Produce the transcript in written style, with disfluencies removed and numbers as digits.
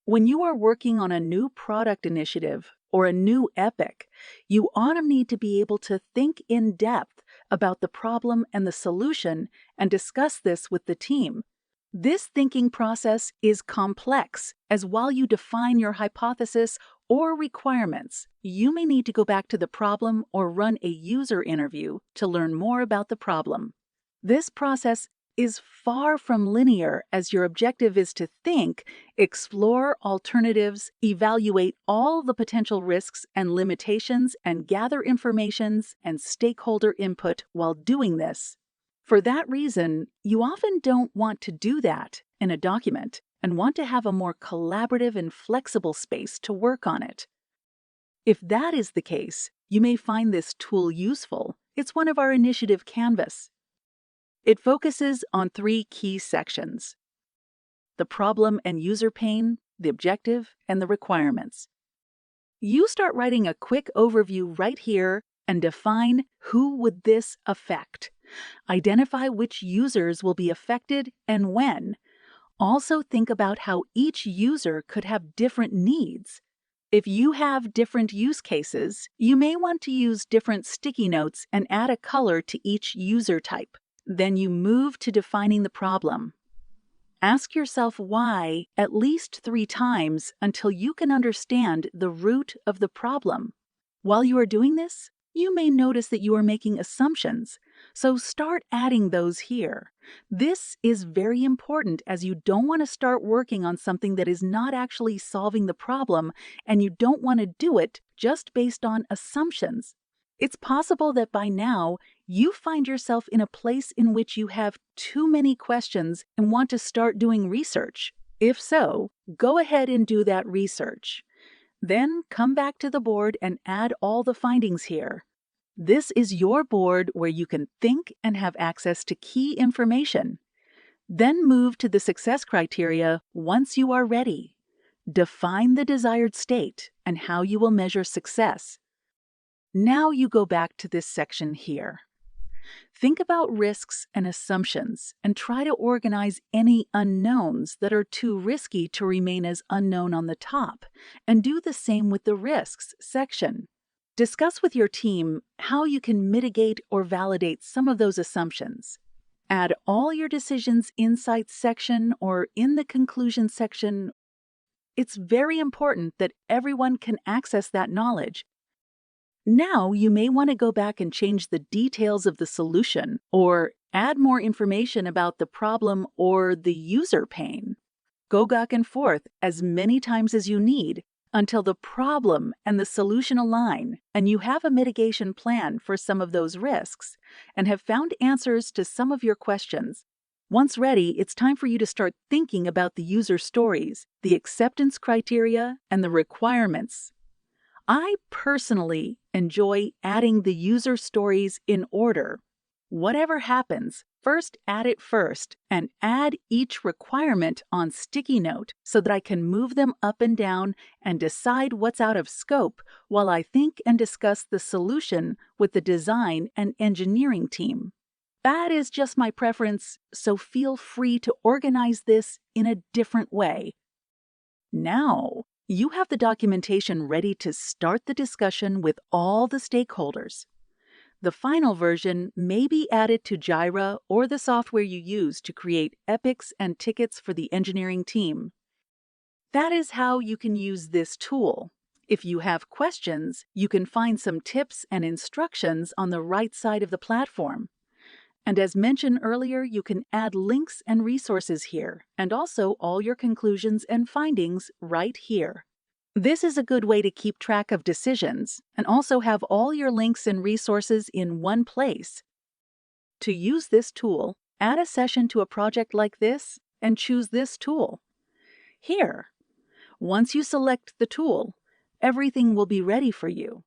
When you are working on a new product initiative or a new epic, you often need to be able to think in depth about the problem and the solution and discuss this with the team. This thinking process is complex, as while you define your hypothesis or requirements, you may need to go back to the problem or run a user interview to learn more about the problem. This process is far from linear, as your objective is to think, explore alternatives, evaluate all the potential risks and limitations, and gather informations and stakeholder input while doing this. For that reason, you often don't want to do that in a document and want to have a more collaborative and flexible space to work on it. If that is the case, you may find this tool useful. It's one of our initiative canvas. It focuses on 3 key sections: the problem and user pain, the objective, and the requirements. You start writing a quick overview right here and define who would this affect. Identify which users will be affected and when. Also think about how each user could have different needs. If you have different use cases, you may want to use different sticky notes and add a color to each user type. Then you move to defining the problem. Ask yourself why at least 3 times until you can understand the root of the problem. While you are doing this, you may notice that you are making assumptions, so start adding those here. This is very important, as you don't want to start working on something that is not actually solving the problem, and you don't want to do it just based on assumptions. It's possible that by now you find yourself in a place in which you have too many questions and want to start doing research. If so, go ahead and do that research. Then come back to the board and add all the findings here. This is your board where you can think and have access to key information. Then move to the success criteria once you are ready. Define the desired state and how you will measure success. Now you go back to this section here. Think about risks and assumptions and try to organize any unknowns that are too risky to remain as unknown on the top, and do the same with the risks section. Discuss with your team how you can mitigate or validate some of those assumptions. Add all your decisions insights section or in the conclusion section. It's very important that everyone can access that knowledge. Now you may want to go back and change the details of the solution or add more information about the problem or the user pain. Go back and forth as many times as you need until the problem and the solution align and you have a mitigation plan for some of those risks and have found answers to some of your questions. Once ready, it's time for you to start thinking about the user stories, the acceptance criteria, and the requirements. I personally enjoy adding the user stories in order. Whatever happens, first add it first and add each requirement on sticky note so that I can move them up and down and decide what's out of scope while I think and discuss the solution with the design and engineering team. That is just my preference, so feel free to organize this in a different way. Now, you have the documentation ready to start the discussion with all the stakeholders. The final version may be added to Jira or the software you use to create epics and tickets for the engineering team. That is how you can use this tool. If you have questions, you can find some tips and instructions on the right side of the platform. And as mentioned earlier, you can add links and resources here, and also all your conclusions and findings right here. This is a good way to keep track of decisions and also have all your links and resources in one place. To use this tool, add a session to a project like this and choose this tool. Here, once you select the tool, everything will be ready for you.